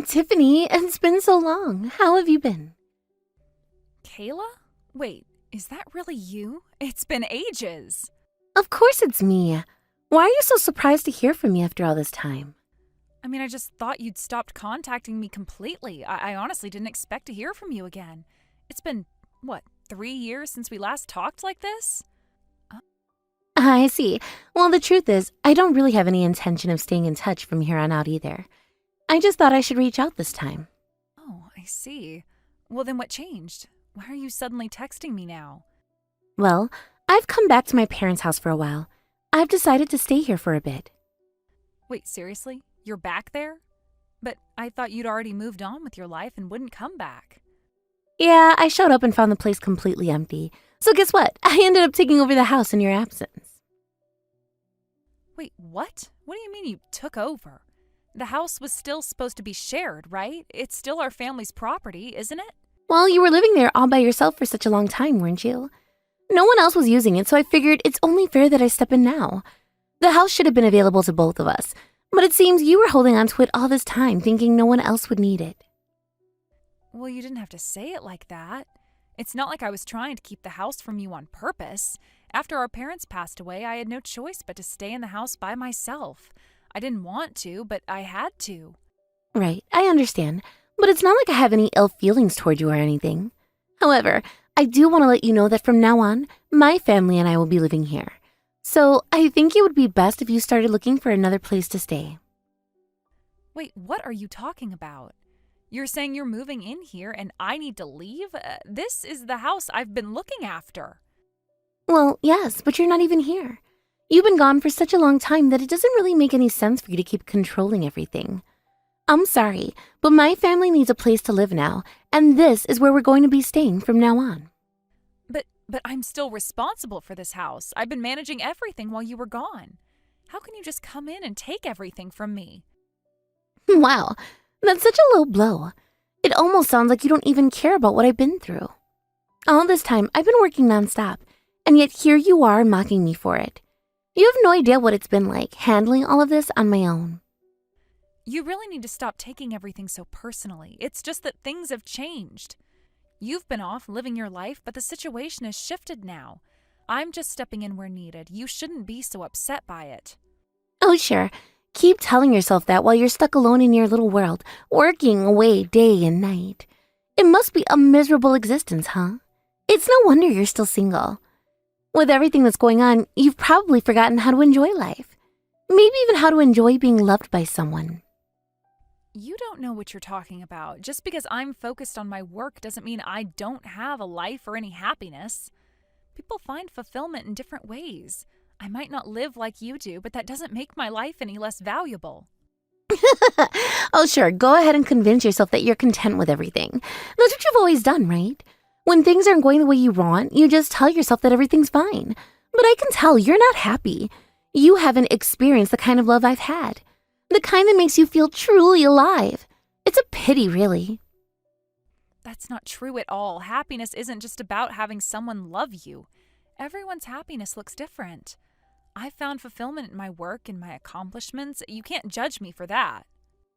Tiffany, it's been so long. How have you been? Kayla? Wait, is that really you? It's been ages. Of course it's me. Why are you so surprised to hear from me after all this time? I just thought you'd stopped contacting me completely. I honestly didn't expect to hear from you again. It's been, what, 3 years since we last talked like this? I see. Well, the truth is, I don't really have any intention of staying in touch from here on out either. I just thought I should reach out this time. Oh, I see. Well, then what changed? Why are you suddenly texting me now? Well, I've come back to my parents' house for a while. I've decided to stay here for a bit. Wait, seriously? You're back there? But I thought you'd already moved on with your life and wouldn't come back. Yeah, I showed up and found the place completely empty. So guess what? I ended up taking over the house in your absence. Wait, what? What do you mean you took over? The house was still supposed to be shared, right? It's still our family's property, isn't it? Well, you were living there all by yourself for such a long time, weren't you? No one else was using it, so I figured it's only fair that I step in now. The house should have been available to both of us, but it seems you were holding on to it all this time, thinking no one else would need it. Well, you didn't have to say it like that. It's not like I was trying to keep the house from you on purpose. After our parents passed away, I had no choice but to stay in the house by myself. I didn't want to, but I had to. Right, I understand, but it's not like I have any ill feelings toward you or anything. However, I do want to let you know that from now on, my family and I will be living here. So I think it would be best if you started looking for another place to stay. Wait, what are you talking about? You're saying you're moving in here and I need to leave? This is the house I've been looking after. Well, yes, but you're not even here. You've been gone for such a long time that it doesn't really make any sense for you to keep controlling everything. I'm sorry, but my family needs a place to live now, and this is where we're going to be staying from now on. But I'm still responsible for this house. I've been managing everything while you were gone. How can you just come in and take everything from me? Wow, that's such a low blow. It almost sounds like you don't even care about what I've been through. All this time, I've been working nonstop, and yet here you are mocking me for it. You have no idea what it's been like handling all of this on my own. You really need to stop taking everything so personally. It's just that things have changed. You've been off living your life, but the situation has shifted now. I'm just stepping in where needed. You shouldn't be so upset by it. Oh, sure. Keep telling yourself that while you're stuck alone in your little world, working away day and night. It must be a miserable existence, huh? It's no wonder you're still single. With everything that's going on, you've probably forgotten how to enjoy life. Maybe even how to enjoy being loved by someone. You don't know what you're talking about. Just because I'm focused on my work doesn't mean I don't have a life or any happiness. People find fulfillment in different ways. I might not live like you do, but that doesn't make my life any less valuable. Oh, sure, go ahead and convince yourself that you're content with everything. That's what you've always done, right? When things aren't going the way you want, you just tell yourself that everything's fine. But I can tell you're not happy. You haven't experienced the kind of love I've had. The kind that makes you feel truly alive. It's a pity, really. That's not true at all. Happiness isn't just about having someone love you. Everyone's happiness looks different. I found fulfillment in my work and my accomplishments. You can't judge me for that.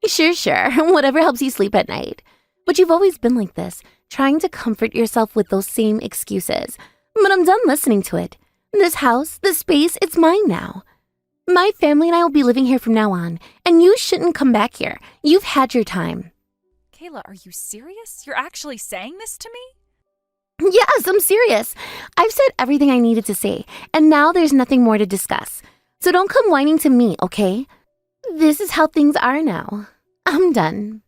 Sure. Whatever helps you sleep at night. But you've always been like this, trying to comfort yourself with those same excuses. But I'm done listening to it. This house, this space, it's mine now. My family and I will be living here from now on, and you shouldn't come back here. You've had your time. Kayla, are you serious? You're actually saying this to me? Yes, I'm serious. I've said everything I needed to say, and now there's nothing more to discuss. So don't come whining to me, okay? This is how things are now. I'm done.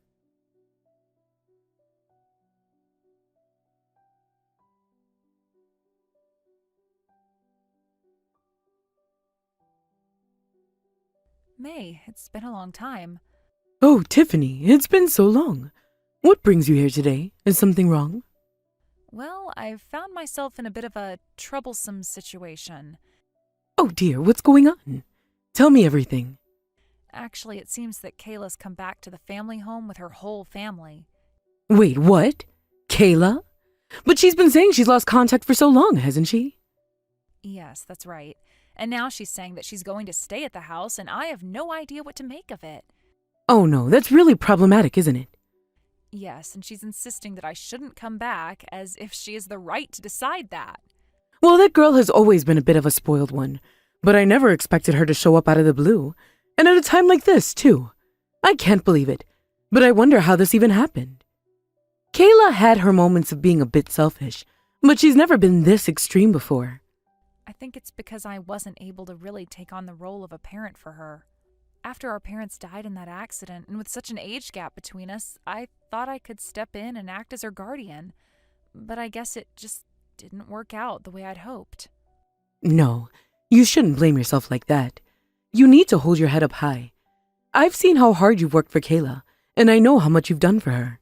May, it's been a long time. Oh, Tiffany, it's been so long. What brings you here today? Is something wrong? Well, I've found myself in a bit of a troublesome situation. Oh dear, what's going on? Tell me everything. Actually, it seems that Kayla's come back to the family home with her whole family. Wait, what? Kayla? But she's been saying she's lost contact for so long, hasn't she? Yes, that's right. And now she's saying that she's going to stay at the house, and I have no idea what to make of it. Oh no, that's really problematic, isn't it? Yes, and she's insisting that I shouldn't come back as if she has the right to decide that. Well, that girl has always been a bit of a spoiled one, but I never expected her to show up out of the blue. And at a time like this, too. I can't believe it, but I wonder how this even happened. Kayla had her moments of being a bit selfish, but she's never been this extreme before. I think it's because I wasn't able to really take on the role of a parent for her. After our parents died in that accident, and with such an age gap between us, I thought I could step in and act as her guardian. But I guess it just didn't work out the way I'd hoped. No, you shouldn't blame yourself like that. You need to hold your head up high. I've seen how hard you've worked for Kayla, and I know how much you've done for her.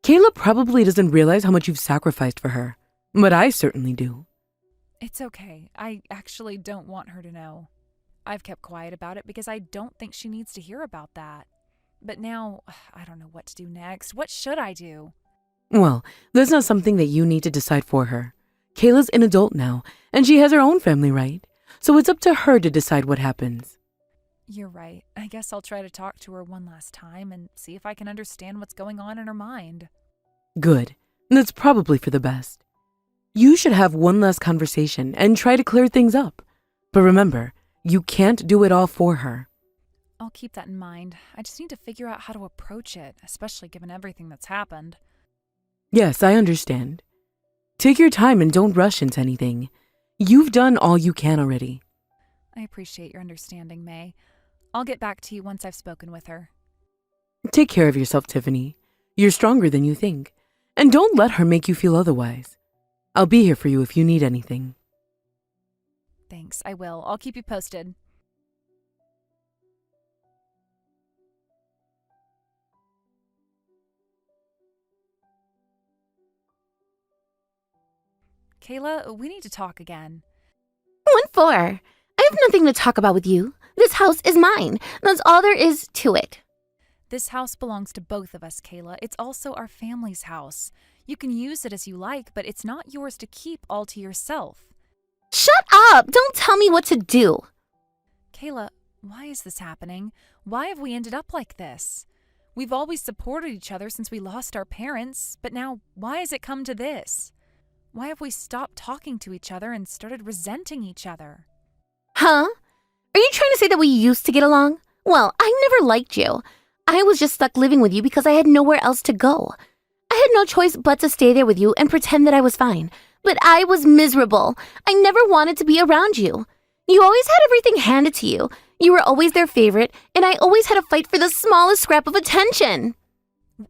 Kayla probably doesn't realize how much you've sacrificed for her, but I certainly do. It's okay. I actually don't want her to know. I've kept quiet about it because I don't think she needs to hear about that. But now, I don't know what to do next. What should I do? Well, that's not something that you need to decide for her. Kayla's an adult now, and she has her own family, right? So it's up to her to decide what happens. You're right. I guess I'll try to talk to her one last time and see if I can understand what's going on in her mind. Good. That's probably for the best. You should have one last conversation and try to clear things up. But remember, you can't do it all for her. I'll keep that in mind. I just need to figure out how to approach it, especially given everything that's happened. Yes, I understand. Take your time and don't rush into anything. You've done all you can already. I appreciate your understanding, May. I'll get back to you once I've spoken with her. Take care of yourself, Tiffany. You're stronger than you think. And don't let her make you feel otherwise. I'll be here for you if you need anything. Thanks, I will. I'll keep you posted. Kayla, we need to talk again. What for? I have nothing to talk about with you. This house is mine. That's all there is to it. This house belongs to both of us, Kayla. It's also our family's house. You can use it as you like, but it's not yours to keep all to yourself. Shut up! Don't tell me what to do. Kayla, why is this happening? Why have we ended up like this? We've always supported each other since we lost our parents, but now why has it come to this? Why have we stopped talking to each other and started resenting each other? Huh? Are you trying to say that we used to get along? Well, I never liked you. I was just stuck living with you because I had nowhere else to go. I had no choice but to stay there with you and pretend that I was fine. But I was miserable. I never wanted to be around you. You always had everything handed to you. You were always their favorite, and I always had to fight for the smallest scrap of attention.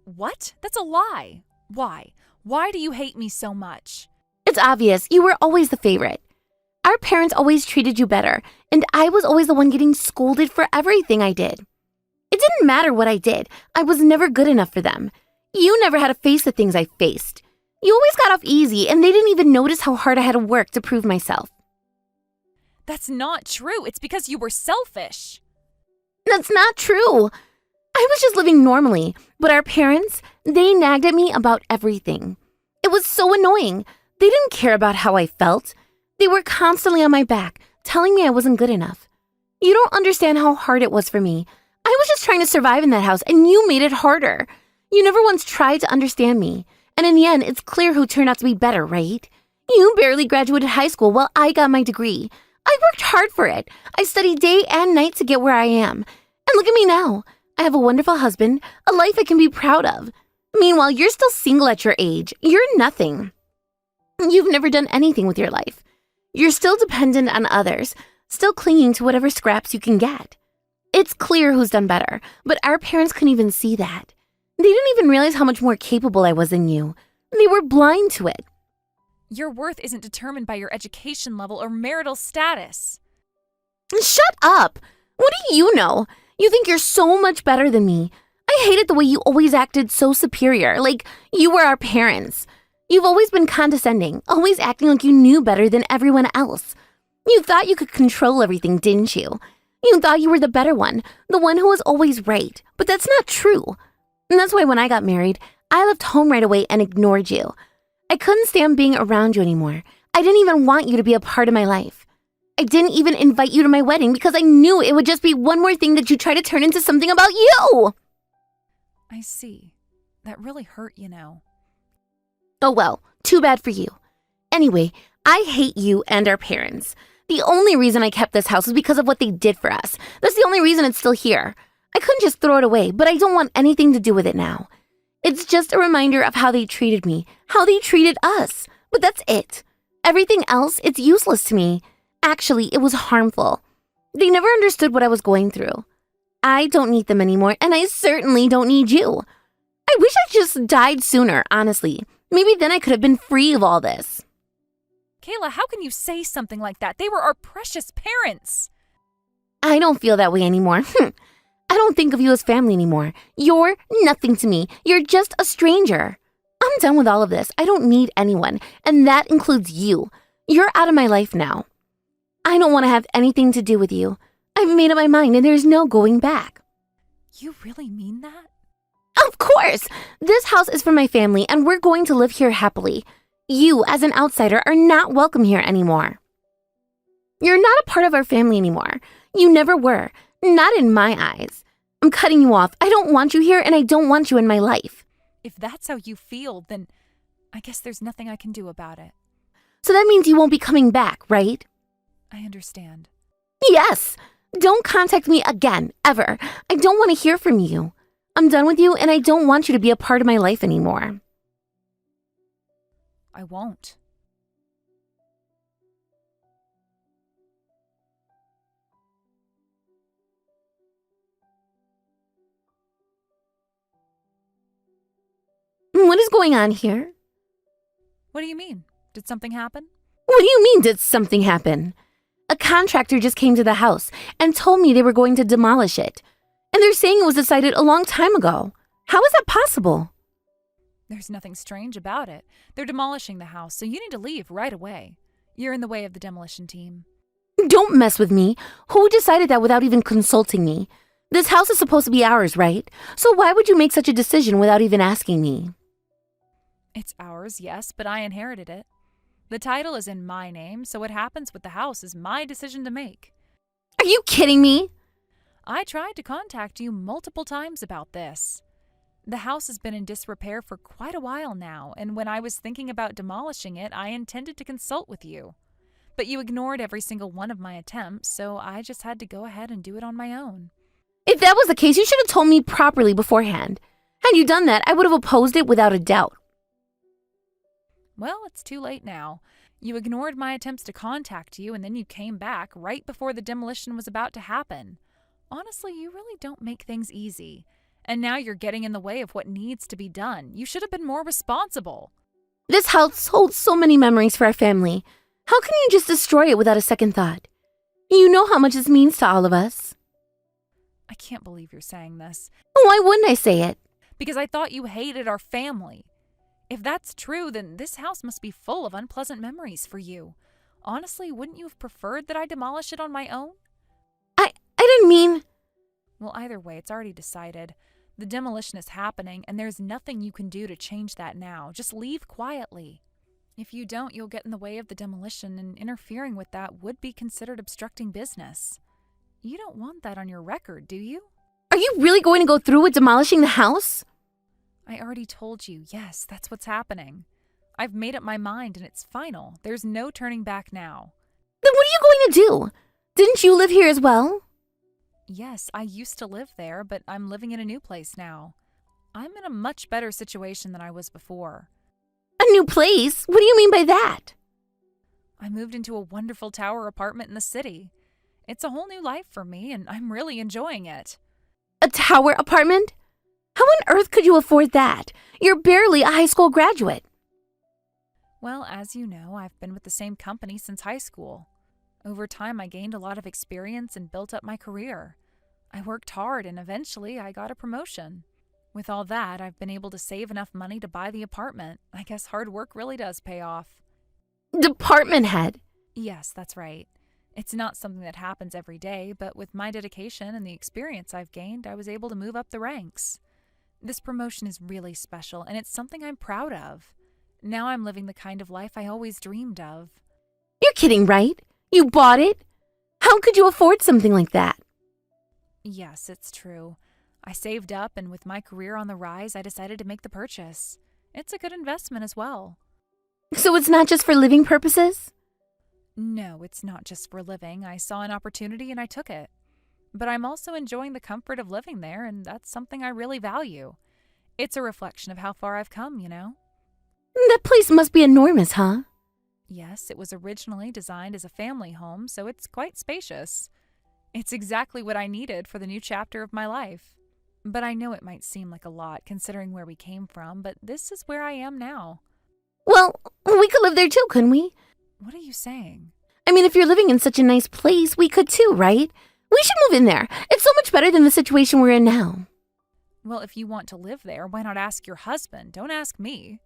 What? That's a lie. Why? Why do you hate me so much? It's obvious. You were always the favorite. Our parents always treated you better, and I was always the one getting scolded for everything I did. It didn't matter what I did. I was never good enough for them. You never had to face the things I faced. You always got off easy, and they didn't even notice how hard I had to work to prove myself. That's not true. It's because you were selfish. That's not true. I was just living normally, but our parents, they nagged at me about everything. It was so annoying. They didn't care about how I felt. They were constantly on my back, telling me I wasn't good enough. You don't understand how hard it was for me. I was just trying to survive in that house, and you made it harder. You never once tried to understand me. And in the end, it's clear who turned out to be better, right? You barely graduated high school while I got my degree. I worked hard for it. I studied day and night to get where I am. And look at me now. I have a wonderful husband, a life I can be proud of. Meanwhile, you're still single at your age. You're nothing. You've never done anything with your life. You're still dependent on others, still clinging to whatever scraps you can get. It's clear who's done better, but our parents couldn't even see that. They didn't even realize how much more capable I was than you. They were blind to it. Your worth isn't determined by your education level or marital status. Shut up! What do you know? You think you're so much better than me. I hated the way you always acted so superior, like you were our parents. You've always been condescending, always acting like you knew better than everyone else. You thought you could control everything, didn't you? You thought you were the better one, the one who was always right, but that's not true. And that's why when I got married, I left home right away and ignored you. I couldn't stand being around you anymore. I didn't even want you to be a part of my life. I didn't even invite you to my wedding because I knew it would just be one more thing that you try to turn into something about you. I see. That really hurt, you know. Oh well, too bad for you. Anyway, I hate you and our parents. The only reason I kept this house was because of what they did for us. That's the only reason it's still here. I couldn't just throw it away, but I don't want anything to do with it now. It's just a reminder of how they treated me, how they treated us. But that's it. Everything else, it's useless to me. Actually, it was harmful. They never understood what I was going through. I don't need them anymore, and I certainly don't need you. I wish I just died sooner, honestly. Maybe then I could have been free of all this. Kayla, how can you say something like that? They were our precious parents. I don't feel that way anymore. I don't think of you as family anymore. You're nothing to me. You're just a stranger. I'm done with all of this. I don't need anyone, and that includes you. You're out of my life now. I don't want to have anything to do with you. I've made up my mind, and there's no going back. You really mean that? Of course! This house is for my family, and we're going to live here happily. You, as an outsider, are not welcome here anymore. You're not a part of our family anymore. You never were. Not in my eyes. I'm cutting you off. I don't want you here, and I don't want you in my life. If that's how you feel, then I guess there's nothing I can do about it. So that means you won't be coming back, right? I understand. Yes! Don't contact me again, ever. I don't want to hear from you. I'm done with you, and I don't want you to be a part of my life anymore. I won't. What is going on here? What do you mean? Did something happen? What do you mean, did something happen? A contractor just came to the house and told me they were going to demolish it. And they're saying it was decided a long time ago. How is that possible? There's nothing strange about it. They're demolishing the house, so you need to leave right away. You're in the way of the demolition team. Don't mess with me. Who decided that without even consulting me? This house is supposed to be ours, right? So why would you make such a decision without even asking me? It's ours, yes, but I inherited it. The title is in my name, so what happens with the house is my decision to make. Are you kidding me? I tried to contact you multiple times about this. The house has been in disrepair for quite a while now, and when I was thinking about demolishing it, I intended to consult with you. But you ignored every single one of my attempts, so I just had to go ahead and do it on my own. If that was the case, you should have told me properly beforehand. Had you done that, I would have opposed it without a doubt. Well, it's too late now. You ignored my attempts to contact you, and then you came back right before the demolition was about to happen. Honestly, you really don't make things easy. And now you're getting in the way of what needs to be done. You should have been more responsible. This house holds so many memories for our family. How can you just destroy it without a second thought? You know how much this means to all of us. I can't believe you're saying this. Why wouldn't I say it? Because I thought you hated our family. If that's true, then this house must be full of unpleasant memories for you. Honestly, wouldn't you have preferred that I demolish it on my own? I didn't mean... Well, either way, it's already decided. The demolition is happening, and there's nothing you can do to change that now. Just leave quietly. If you don't, you'll get in the way of the demolition, and interfering with that would be considered obstructing business. You don't want that on your record, do you? Are you really going to go through with demolishing the house? I already told you, yes, that's what's happening. I've made up my mind, and it's final. There's no turning back now. Then what are you going to do? Didn't you live here as well? Yes, I used to live there, but I'm living in a new place now. I'm in a much better situation than I was before. A new place? What do you mean by that? I moved into a wonderful tower apartment in the city. It's a whole new life for me, and I'm really enjoying it. A tower apartment? How on earth could you afford that? You're barely a high school graduate. Well, as you know, I've been with the same company since high school. Over time, I gained a lot of experience and built up my career. I worked hard, and eventually I got a promotion. With all that, I've been able to save enough money to buy the apartment. I guess hard work really does pay off. Department head? Yes, that's right. It's not something that happens every day, but with my dedication and the experience I've gained, I was able to move up the ranks. This promotion is really special, and it's something I'm proud of. Now I'm living the kind of life I always dreamed of. You're kidding, right? You bought it? How could you afford something like that? Yes, it's true. I saved up, and with my career on the rise, I decided to make the purchase. It's a good investment as well. So it's not just for living purposes? No, it's not just for living. I saw an opportunity and I took it. But I'm also enjoying the comfort of living there, and that's something I really value. It's a reflection of how far I've come, you know? That place must be enormous, huh? Yes, it was originally designed as a family home, so it's quite spacious. It's exactly what I needed for the new chapter of my life. But I know it might seem like a lot considering where we came from, but this is where I am now. Well, we could live there too, couldn't we? What are you saying? I mean, if you're living in such a nice place, we could too, right? We should move in there. It's so much better than the situation we're in now. Well, if you want to live there, why not ask your husband? Don't ask me.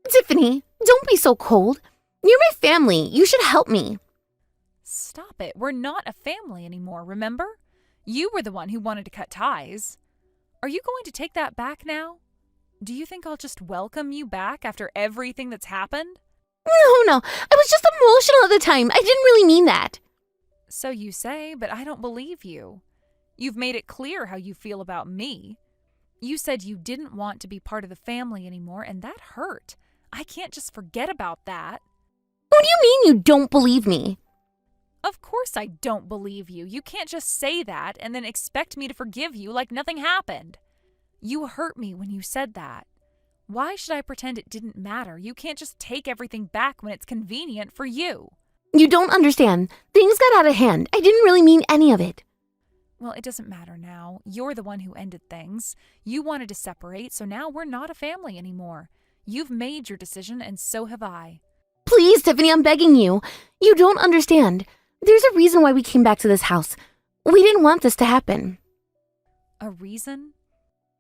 Tiffany, don't be so cold. You're my family. You should help me. Stop it. We're not a family anymore, remember? You were the one who wanted to cut ties. Are you going to take that back now? Do you think I'll just welcome you back after everything that's happened? No. I was just emotional at the time. I didn't really mean that. So you say, but I don't believe you. You've made it clear how you feel about me. You said you didn't want to be part of the family anymore, and that hurt. I can't just forget about that. What do you mean you don't believe me? Of course I don't believe you. You can't just say that and then expect me to forgive you like nothing happened. You hurt me when you said that. Why should I pretend it didn't matter? You can't just take everything back when it's convenient for you. You don't understand. Things got out of hand. I didn't really mean any of it. Well, it doesn't matter now. You're the one who ended things. You wanted to separate, so now we're not a family anymore. You've made your decision, and so have I. Please, Tiffany, I'm begging you. You don't understand. There's a reason why we came back to this house. We didn't want this to happen. A reason?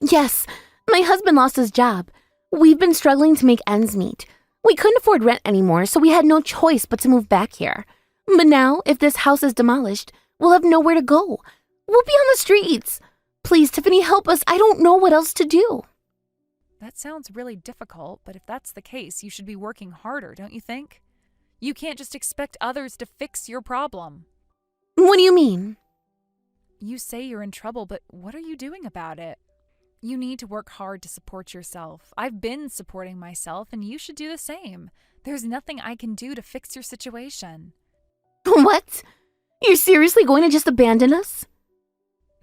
Yes, my husband lost his job. We've been struggling to make ends meet. We couldn't afford rent anymore, so we had no choice but to move back here. But now, if this house is demolished, we'll have nowhere to go. We'll be on the streets. Please, Tiffany, help us. I don't know what else to do. That sounds really difficult, but if that's the case, you should be working harder, don't you think? You can't just expect others to fix your problem. What do you mean? You say you're in trouble, but what are you doing about it? You need to work hard to support yourself. I've been supporting myself, and you should do the same. There's nothing I can do to fix your situation. What? You're seriously going to just abandon us?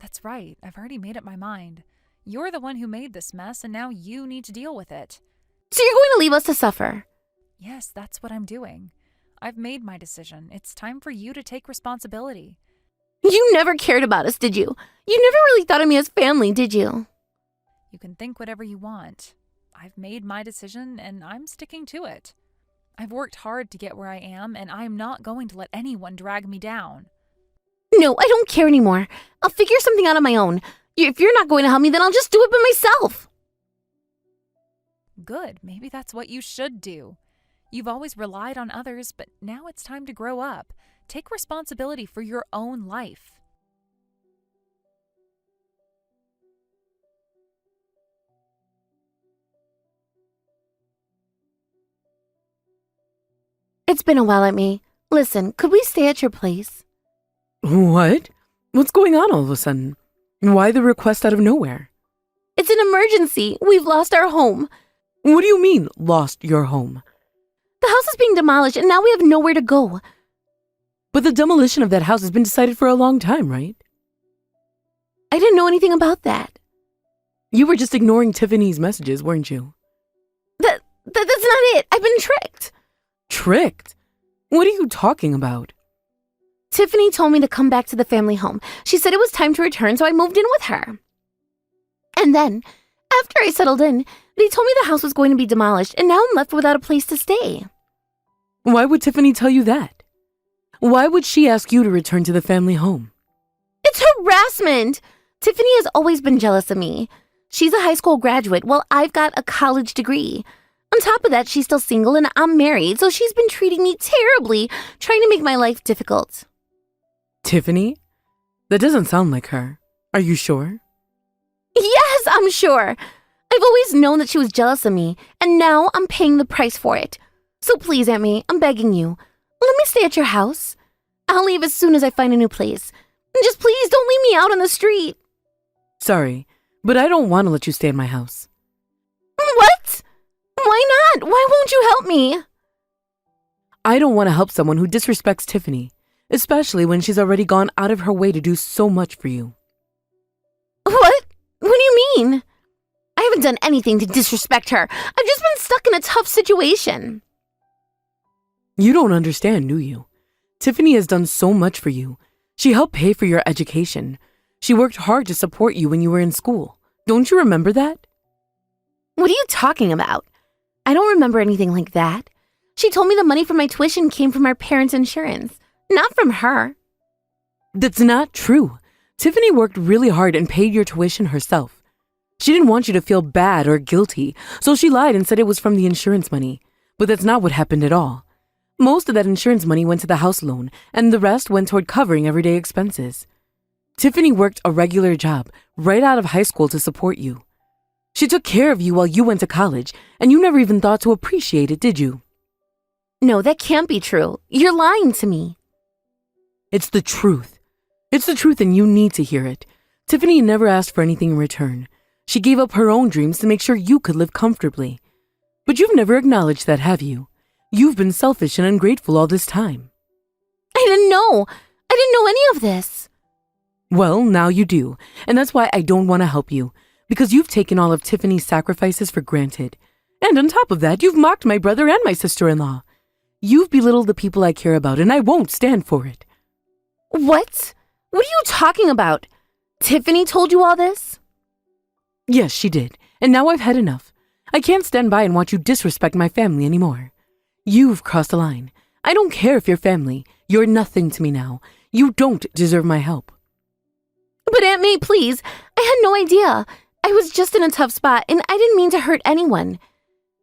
That's right. I've already made up my mind. You're the one who made this mess, and now you need to deal with it. So you're going to leave us to suffer? Yes, that's what I'm doing. I've made my decision. It's time for you to take responsibility. You never cared about us, did you? You never really thought of me as family, did you? You can think whatever you want. I've made my decision, and I'm sticking to it. I've worked hard to get where I am, and I'm not going to let anyone drag me down. No, I don't care anymore. I'll figure something out on my own. If you're not going to help me, then I'll just do it by myself. Good. Maybe that's what you should do. You've always relied on others, but now it's time to grow up. Take responsibility for your own life. It's been a while at me. Listen, could we stay at your place? What? What's going on all of a sudden? Why the request out of nowhere? It's an emergency. We've lost our home. What do you mean, lost your home? The house is being demolished, and now we have nowhere to go. But the demolition of that house has been decided for a long time, right? I didn't know anything about that. You were just ignoring Tiffany's messages, weren't you? That's not it. I've been tricked. Tricked? What are you talking about? Tiffany told me to come back to the family home. She said it was time to return, so I moved in with her. And then, after I settled in, they told me the house was going to be demolished, and now I'm left without a place to stay. Why would Tiffany tell you that? Why would she ask you to return to the family home? It's harassment! Tiffany has always been jealous of me. She's a high school graduate, while I've got a college degree. On top of that, she's still single and I'm married, so she's been treating me terribly, trying to make my life difficult. Tiffany? That doesn't sound like her. Are you sure? Yes, I'm sure. I've always known that she was jealous of me, and now I'm paying the price for it. So please, Aunt May, I'm begging you. Let me stay at your house. I'll leave as soon as I find a new place. Just please don't leave me out on the street. Sorry, but I don't want to let you stay in my house. What? Why not? Why won't you help me? I don't want to help someone who disrespects Tiffany, especially when she's already gone out of her way to do so much for you. What? What do you mean? I haven't done anything to disrespect her. I've just been stuck in a tough situation. You don't understand, do you? Tiffany has done so much for you. She helped pay for your education. She worked hard to support you when you were in school. Don't you remember that? What are you talking about? I don't remember anything like that. She told me the money for my tuition came from our parents' insurance, not from her. That's not true. Tiffany worked really hard and paid your tuition herself. She didn't want you to feel bad or guilty, so she lied and said it was from the insurance money. But that's not what happened at all. Most of that insurance money went to the house loan, and the rest went toward covering everyday expenses. Tiffany worked a regular job right out of high school to support you. She took care of you while you went to college, and you never even thought to appreciate it, did you? No, that can't be true. You're lying to me. It's the truth. It's the truth, and you need to hear it. Tiffany never asked for anything in return. She gave up her own dreams to make sure you could live comfortably. But you've never acknowledged that, have you? You've been selfish and ungrateful all this time. I didn't know. I didn't know any of this. Well, now you do, and that's why I don't want to help you, because you've taken all of Tiffany's sacrifices for granted. And on top of that, you've mocked my brother and my sister-in-law. You've belittled the people I care about, and I won't stand for it. What? What are you talking about? Tiffany told you all this? Yes, she did, and now I've had enough. I can't stand by and watch you disrespect my family anymore. You've crossed a line. I don't care if you're family. You're nothing to me now. You don't deserve my help. But Aunt May, please. I had no idea. I was just in a tough spot, and I didn't mean to hurt anyone.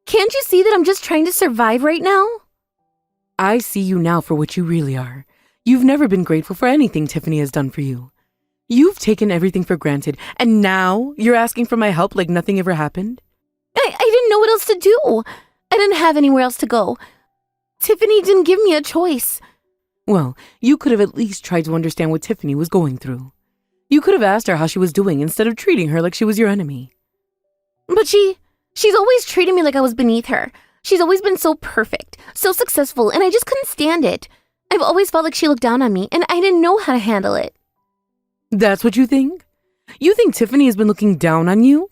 Can't you see that I'm just trying to survive right now? I see you now for what you really are. You've never been grateful for anything Tiffany has done for you. You've taken everything for granted, and now you're asking for my help like nothing ever happened? I didn't know what else to do. I didn't have anywhere else to go. Tiffany didn't give me a choice. Well, you could have at least tried to understand what Tiffany was going through. You could have asked her how she was doing instead of treating her like she was your enemy. But she's always treated me like I was beneath her. She's always been so perfect, so successful, and I just couldn't stand it. I've always felt like she looked down on me, and I didn't know how to handle it. That's what you think? You think Tiffany has been looking down on you?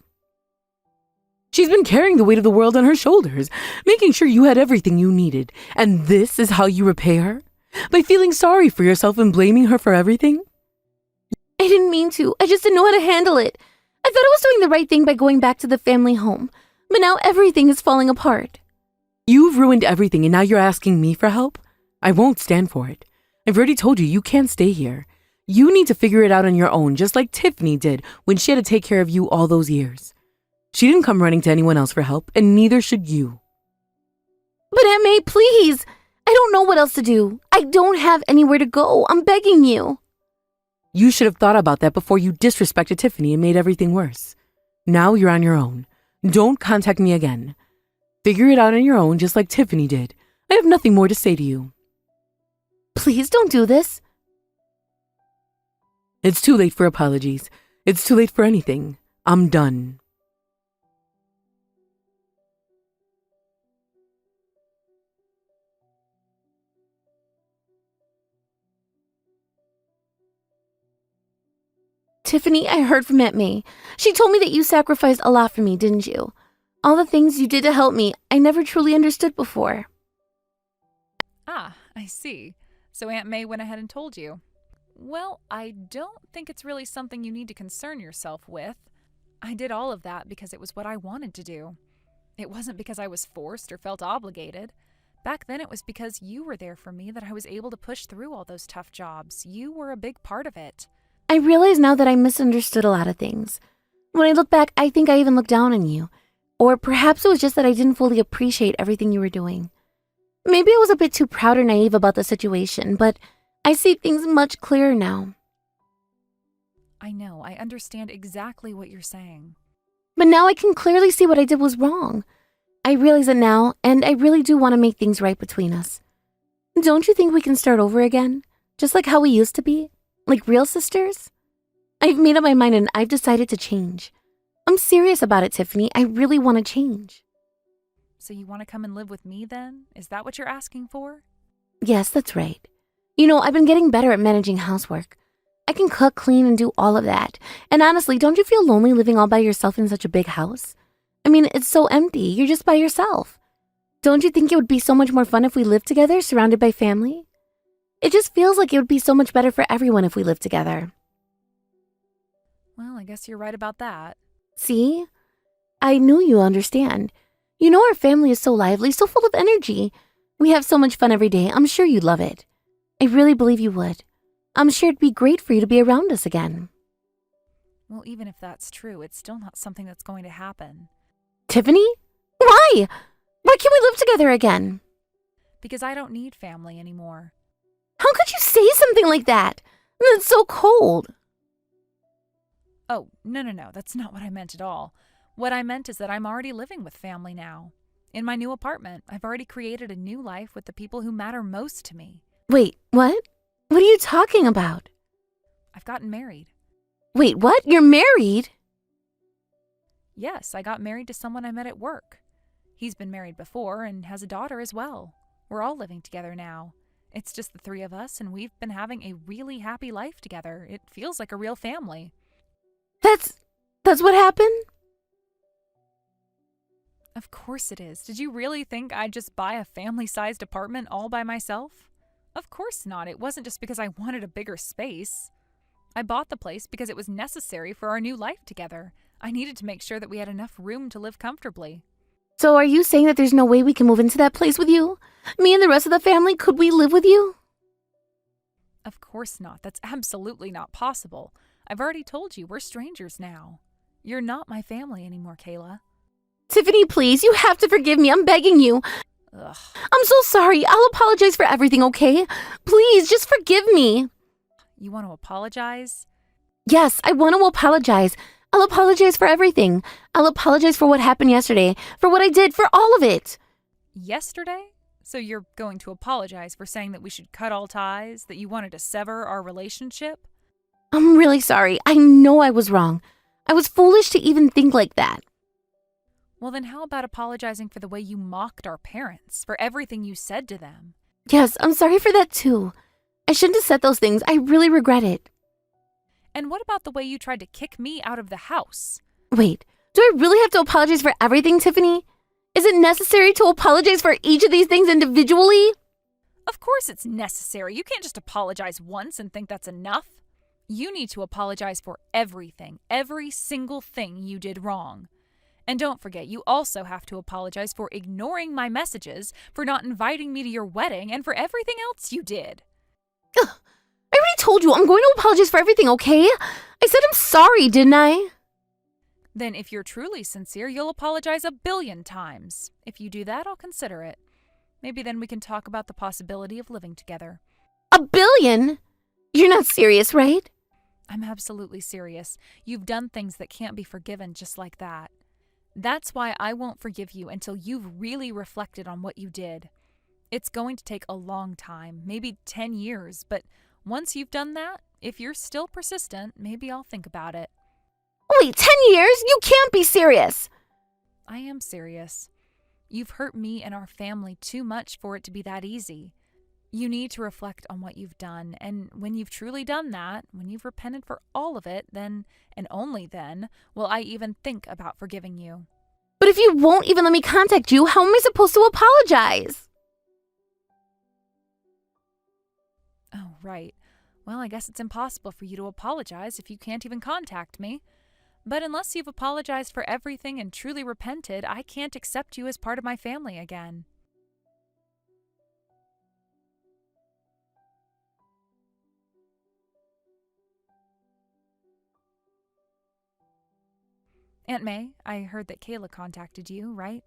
She's been carrying the weight of the world on her shoulders, making sure you had everything you needed. And this is how you repay her? By feeling sorry for yourself and blaming her for everything? I didn't mean to. I just didn't know how to handle it. I thought I was doing the right thing by going back to the family home. But now everything is falling apart. You've ruined everything and now you're asking me for help? I won't stand for it. I've already told you can't stay here. You need to figure it out on your own, just like Tiffany did when she had to take care of you all those years. She didn't come running to anyone else for help, and neither should you. But Aunt May, please. I don't know what else to do. I don't have anywhere to go. I'm begging you. You should have thought about that before you disrespected Tiffany and made everything worse. Now you're on your own. Don't contact me again. Figure it out on your own, just like Tiffany did. I have nothing more to say to you. Please don't do this. It's too late for apologies. It's too late for anything. I'm done. Tiffany, I heard from Aunt May. She told me that you sacrificed a lot for me, didn't you? All the things you did to help me, I never truly understood before. Ah, I see. So Aunt May went ahead and told you. Well, I don't think it's really something you need to concern yourself with. I did all of that because it was what I wanted to do. It wasn't because I was forced or felt obligated. Back then it was because you were there for me that I was able to push through all those tough jobs. You were a big part of it. I realize now that I misunderstood a lot of things. When I look back, I think I even looked down on you. Or perhaps it was just that I didn't fully appreciate everything you were doing. Maybe I was a bit too proud or naive about the situation, but I see things much clearer now. I know, I understand exactly what you're saying. But now I can clearly see what I did was wrong. I realize it now, and I really do want to make things right between us. Don't you think we can start over again? Just like how we used to be? Like real sisters? I've made up my mind and I've decided to change. I'm serious about it, Tiffany. I really want to change. So you want to come and live with me then? Is that what you're asking for? Yes, that's right. You know, I've been getting better at managing housework. I can cook, clean, and do all of that. And honestly, don't you feel lonely living all by yourself in such a big house? I mean, it's so empty. You're just by yourself. Don't you think it would be so much more fun if we lived together, surrounded by family? It just feels like it would be so much better for everyone if we lived together. Well, I guess you're right about that. See? I knew you understand. You know our family is so lively, so full of energy. We have so much fun every day. I'm sure you'd love it. I really believe you would. I'm sure it'd be great for you to be around us again. Well, even if that's true, it's still not something that's going to happen. Tiffany? Why? Why can't we live together again? Because I don't need family anymore. How could you say something like that? That's so cold. Oh, no, that's not what I meant at all. What I meant is that I'm already living with family now. In my new apartment, I've already created a new life with the people who matter most to me. Wait, what? What are you talking about? I've gotten married. Wait, what? You're married? Yes, I got married to someone I met at work. He's been married before and has a daughter as well. We're all living together now. It's just the three of us, and we've been having a really happy life together. It feels like a real family. That's what happened? Of course it is. Did you really think I'd just buy a family-sized apartment all by myself? Of course not. It wasn't just because I wanted a bigger space. I bought the place because it was necessary for our new life together. I needed to make sure that we had enough room to live comfortably. So are you saying that there's no way we can move into that place with you? Me and the rest of the family, could we live with you? Of course not. That's absolutely not possible. I've already told you, we're strangers now. You're not my family anymore, Kayla. Tiffany, please, you have to forgive me. I'm begging you. Ugh. I'm so sorry. I'll apologize for everything, okay? Please, just forgive me. You want to apologize? Yes, I want to apologize. I'll apologize for everything. I'll apologize for what happened yesterday, for what I did, for all of it. Yesterday? So you're going to apologize for saying that we should cut all ties, that you wanted to sever our relationship? I'm really sorry. I know I was wrong. I was foolish to even think like that. Well, then how about apologizing for the way you mocked our parents, for everything you said to them? Yes, I'm sorry for that too. I shouldn't have said those things. I really regret it. And what about the way you tried to kick me out of the house? Wait, do I really have to apologize for everything, Tiffany? Is it necessary to apologize for each of these things individually? Of course it's necessary. You can't just apologize once and think that's enough. You need to apologize for everything, every single thing you did wrong. And don't forget, you also have to apologize for ignoring my messages, for not inviting me to your wedding, and for everything else you did. Ugh, I already told you I'm going to apologize for everything, okay? I said I'm sorry, didn't I? Then if you're truly sincere, you'll apologize 1 billion times. If you do that, I'll consider it. Maybe then we can talk about the possibility of living together. 1 billion? You're not serious, right? I'm absolutely serious. You've done things that can't be forgiven just like that. That's why I won't forgive you until you've really reflected on what you did. It's going to take a long time, maybe 10 years, but once you've done that, if you're still persistent, maybe I'll think about it. Wait, 10 years? You can't be serious. I am serious. You've hurt me and our family too much for it to be that easy. You need to reflect on what you've done, and when you've truly done that, when you've repented for all of it, then, and only then, will I even think about forgiving you. But if you won't even let me contact you, how am I supposed to apologize? Oh, right. Well, I guess it's impossible for you to apologize if you can't even contact me. But unless you've apologized for everything and truly repented, I can't accept you as part of my family again. Aunt May, I heard that Kayla contacted you, right?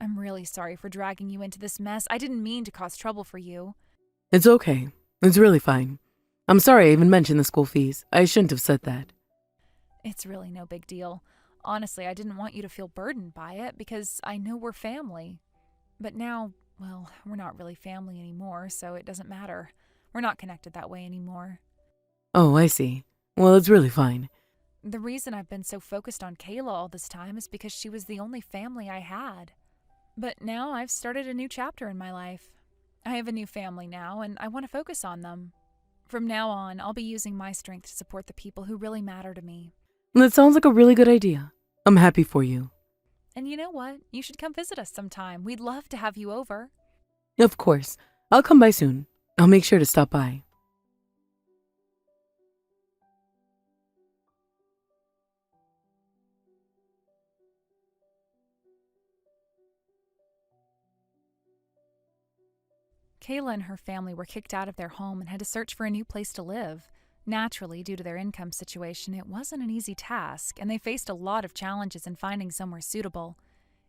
I'm really sorry for dragging you into this mess. I didn't mean to cause trouble for you. It's okay. It's really fine. I'm sorry I even mentioned the school fees. I shouldn't have said that. It's really no big deal. Honestly, I didn't want you to feel burdened by it because I know we're family. But now, well, we're not really family anymore, so it doesn't matter. We're not connected that way anymore. Oh, I see. Well, it's really fine. The reason I've been so focused on Kayla all this time is because she was the only family I had. But now I've started a new chapter in my life. I have a new family now, and I want to focus on them. From now on, I'll be using my strength to support the people who really matter to me. That sounds like a really good idea. I'm happy for you. And you know what? You should come visit us sometime. We'd love to have you over. Of course. I'll come by soon. I'll make sure to stop by. Kayla and her family were kicked out of their home and had to search for a new place to live. Naturally, due to their income situation, it wasn't an easy task, and they faced a lot of challenges in finding somewhere suitable.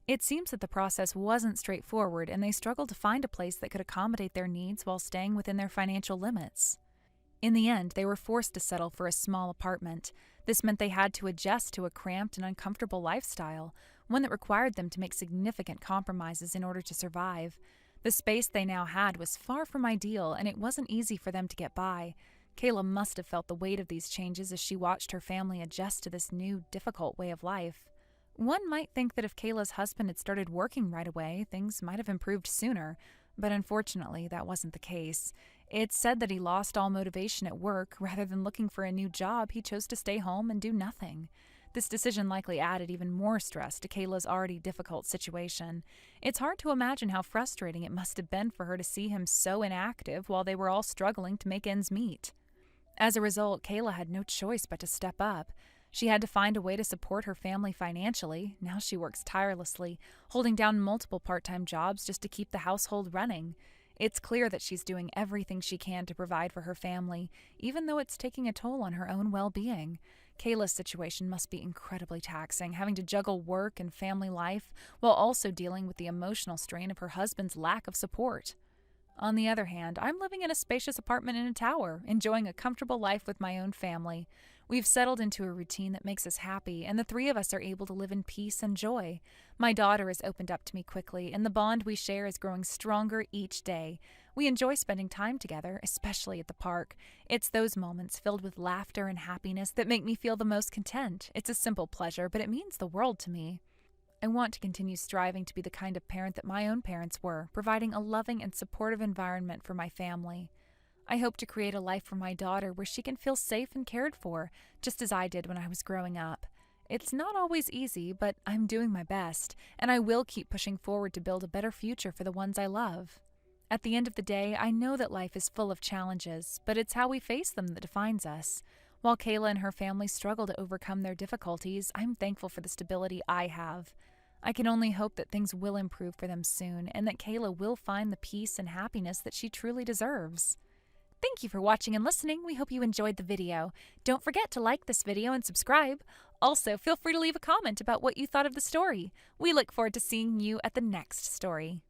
It seems that the process wasn't straightforward, and they struggled to find a place that could accommodate their needs while staying within their financial limits. In the end, they were forced to settle for a small apartment. This meant they had to adjust to a cramped and uncomfortable lifestyle, one that required them to make significant compromises in order to survive. The space they now had was far from ideal, and it wasn't easy for them to get by. Kayla must have felt the weight of these changes as she watched her family adjust to this new, difficult way of life. One might think that if Kayla's husband had started working right away, things might have improved sooner, but unfortunately, that wasn't the case. It's said that he lost all motivation at work. Rather than looking for a new job, he chose to stay home and do nothing. This decision likely added even more stress to Kayla's already difficult situation. It's hard to imagine how frustrating it must have been for her to see him so inactive while they were all struggling to make ends meet. As a result, Kayla had no choice but to step up. She had to find a way to support her family financially. Now she works tirelessly, holding down multiple part-time jobs just to keep the household running. It's clear that she's doing everything she can to provide for her family, even though it's taking a toll on her own well-being. Kayla's situation must be incredibly taxing, having to juggle work and family life while also dealing with the emotional strain of her husband's lack of support. On the other hand, I'm living in a spacious apartment in a tower, enjoying a comfortable life with my own family. We've settled into a routine that makes us happy, and the three of us are able to live in peace and joy. My daughter has opened up to me quickly, and the bond we share is growing stronger each day. We enjoy spending time together, especially at the park. It's those moments filled with laughter and happiness that make me feel the most content. It's a simple pleasure, but it means the world to me. I want to continue striving to be the kind of parent that my own parents were, providing a loving and supportive environment for my family. I hope to create a life for my daughter where she can feel safe and cared for, just as I did when I was growing up. It's not always easy, but I'm doing my best, and I will keep pushing forward to build a better future for the ones I love. At the end of the day, I know that life is full of challenges, but it's how we face them that defines us. While Kayla and her family struggle to overcome their difficulties, I'm thankful for the stability I have. I can only hope that things will improve for them soon, and that Kayla will find the peace and happiness that she truly deserves. Thank you for watching and listening. We hope you enjoyed the video. Don't forget to like this video and subscribe. Also, feel free to leave a comment about what you thought of the story. We look forward to seeing you at the next story.